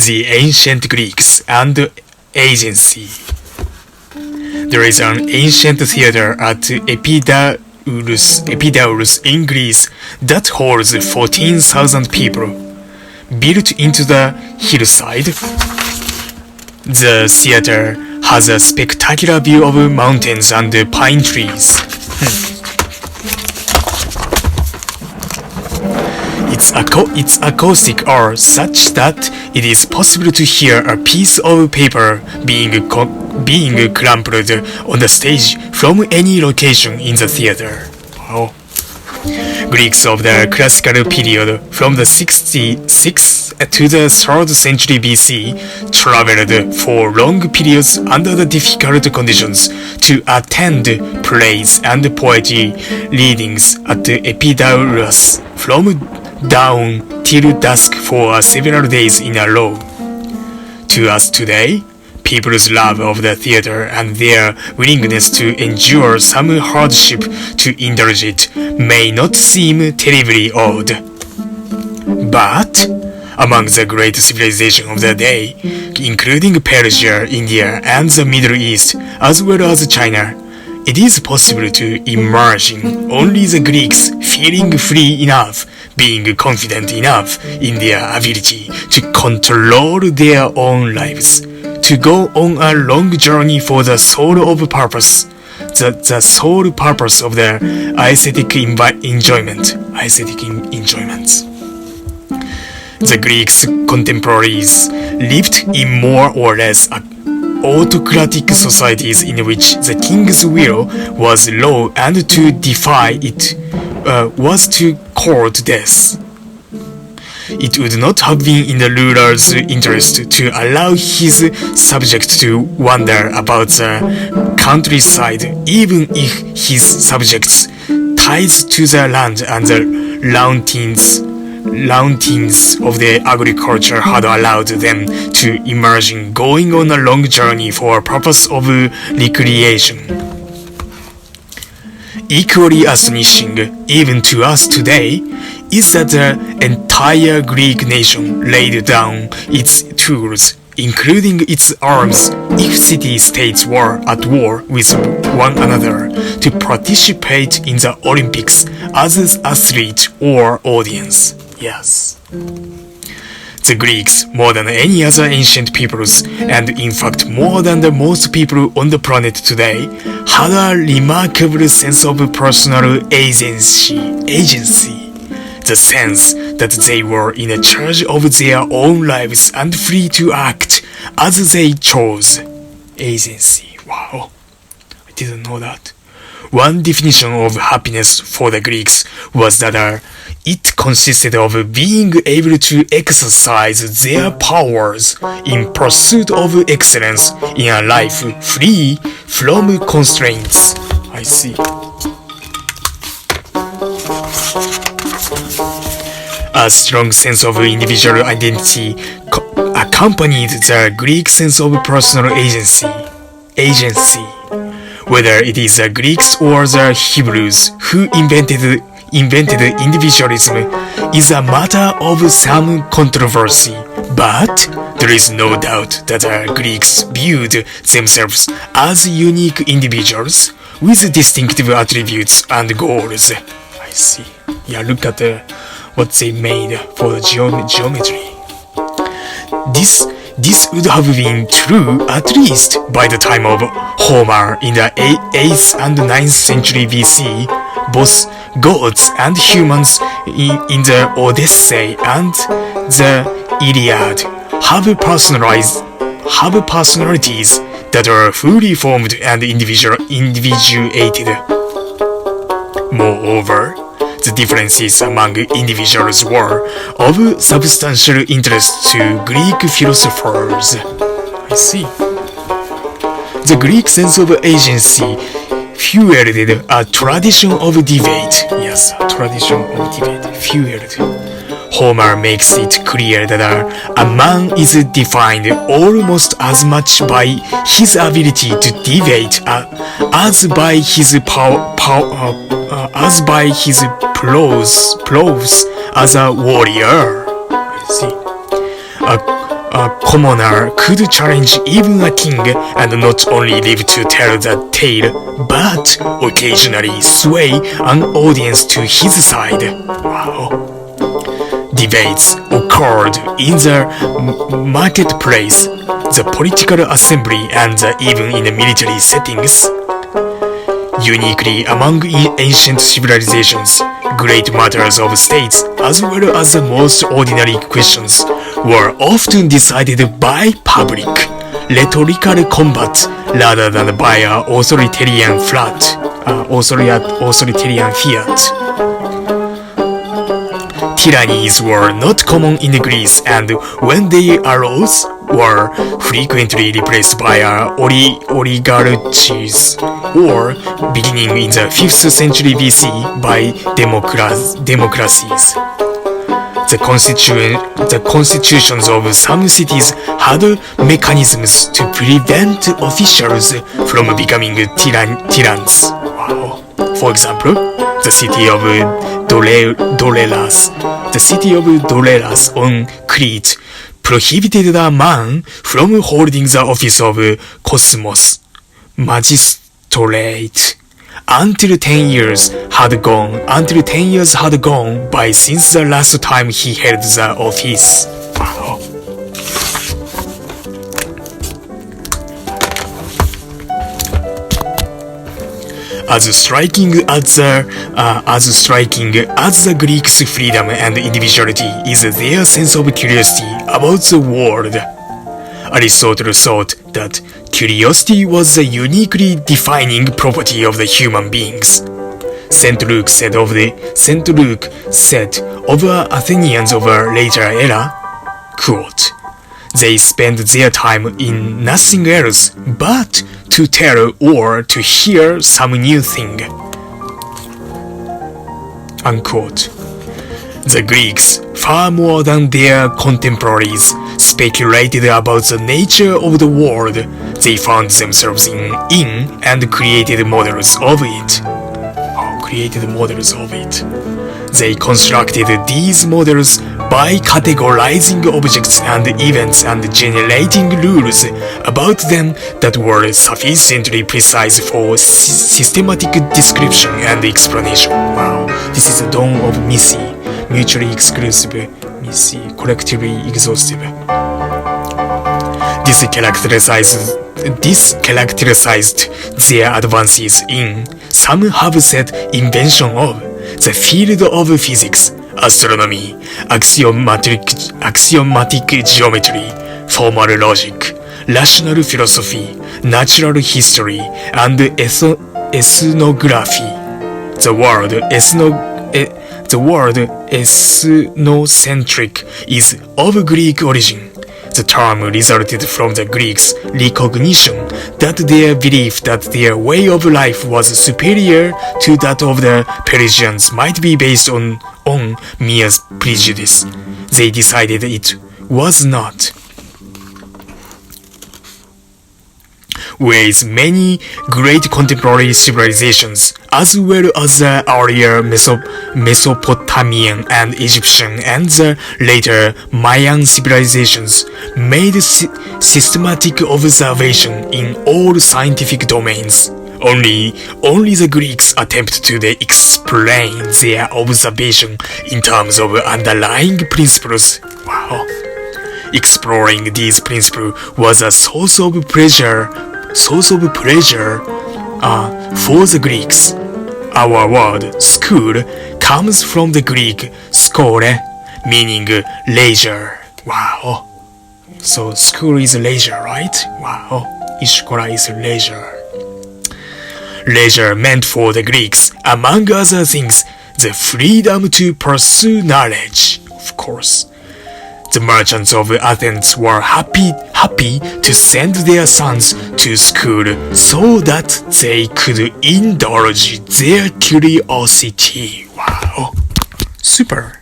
The Ancient Greeks and Agency. There is an ancient theater at Epidaurus in Greece that holds 14,000 people. Built into the hillside, the theater has a spectacular view of mountains and pine trees. Its acoustics are such that it is possible to hear a piece of paper being crumpled on the stage from any location in the theater. Wow. Greeks of the classical period from the 66th to the 3rd century BC traveled for long periods under the difficult conditions to attend plays and poetry readings at Epidaurus from dawn till dusk for several days in a row. To us today, people's love of the theater and their willingness to endure some hardship to indulge it may not seem terribly odd. But among the great civilizations of the day, including Persia, India, and the Middle East, as well as China, it is possible to imagine only the Greeks feeling free enough, being confident enough in their ability to control their own lives, to go on a long journey for the sole of purpose, the sole purpose of their aesthetic enjoyment. The Greeks' contemporaries lived in more or less autocratic societies in which the king's will was law and to defy it was to court death. It would not have been in the ruler's interest to allow his subjects to wander about the countryside, even if his subjects' ties to the land and the routines of the agriculture had allowed them to imagine going on a long journey for a purpose of recreation. Equally astonishing, even to us today, is that the entire Greek nation laid down its tools, including its arms, if city-states were at war with one another, to participate in the Olympics as athlete or audience. Yes. The Greeks, more than any other ancient peoples, and in fact more than the most people on the planet today, had a remarkable sense of personal agency. The sense that they were in charge of their own lives and free to act as they chose. Agency. Wow. I didn't know that. One definition of happiness for the Greeks was that it consisted of being able to exercise their powers in pursuit of excellence in a life free from constraints. I see. A strong sense of individual identity accompanied the Greek sense of personal agency. Whether it is the Greeks or the Hebrews who invented individualism is a matter of some controversy, but there is no doubt that the Greeks viewed themselves as unique individuals with distinctive attributes and goals. I see. Yeah, look at what they made for the geometry. This would have been true at least by the time of Homer in the 8th and 9th century BC. Both gods and humans in the Odyssey and the Iliad have personalities that are fully formed and individuated. Moreover, the differences among individuals were of substantial interest to Greek philosophers. I see. The Greek sense of agency fueled a tradition of debate. Yes, a tradition of debate. Fueled. Homer makes it clear that a man is defined almost as much by his ability to debate as by his prose as a warrior. I see. a commoner could challenge even a king and not only live to tell the tale, but occasionally sway an audience to his side. Wow. Debates occurred in the marketplace, the political assembly, and even in the military settings. Uniquely among ancient civilizations, great matters of states, as well as the most ordinary questions, were often decided by public, rhetorical combat rather than by an authoritarian fiat. Tyrannies were not common in Greece, and when they arose, were frequently replaced by oligarchies, or beginning in the 5th century BC by democracies. The constitutions of some cities had mechanisms to prevent officials from becoming tyrants. Wow. For example, the city of Dorelas on Crete prohibited a man from holding the office of Cosmos, magistrate, until 10 years had gone by since the last time he held the office. Wow. As striking as the Greeks' freedom and individuality is their sense of curiosity about the world, Aristotle thought that curiosity was the uniquely defining property of the human beings. St. Luke said of Athenians of a later era, quote, "They spend their time in nothing else but to tell or to hear some new thing." Unquote. The Greeks, far more than their contemporaries, speculated about the nature of the world they found themselves in and created models of it. They constructed these models by categorizing objects and events and generating rules about them that were sufficiently precise for systematic description and explanation. Wow, this is the dawn of Missy, mutually exclusive, Missy, collectively exhaustive. This characterized their advances in, some have said, invention of the field of physics, astronomy, axiomatic geometry, formal logic, rational philosophy, natural history, and ethnography. The word ethnocentric is of Greek origin. The term resulted from the Greeks' recognition that their belief that their way of life was superior to that of the Persians might be based on mere prejudice. They decided it was not. Whereas many great contemporary civilizations, as well as the earlier Mesopotamian and Egyptian and the later Mayan civilizations, made systematic observation in all scientific domains. Only the Greeks attempt to explain their observation in terms of underlying principles. Wow. Exploring these principles was a source of pleasure for the Greeks. Our word school comes from the Greek skole, meaning leisure. Wow. So school is leisure, right? Wow. Ishkora is leisure. Leisure meant for the Greeks, among other things, the freedom to pursue knowledge, of course. The merchants of Athens were happy to send their sons to school so that they could indulge their curiosity. Wow. Super.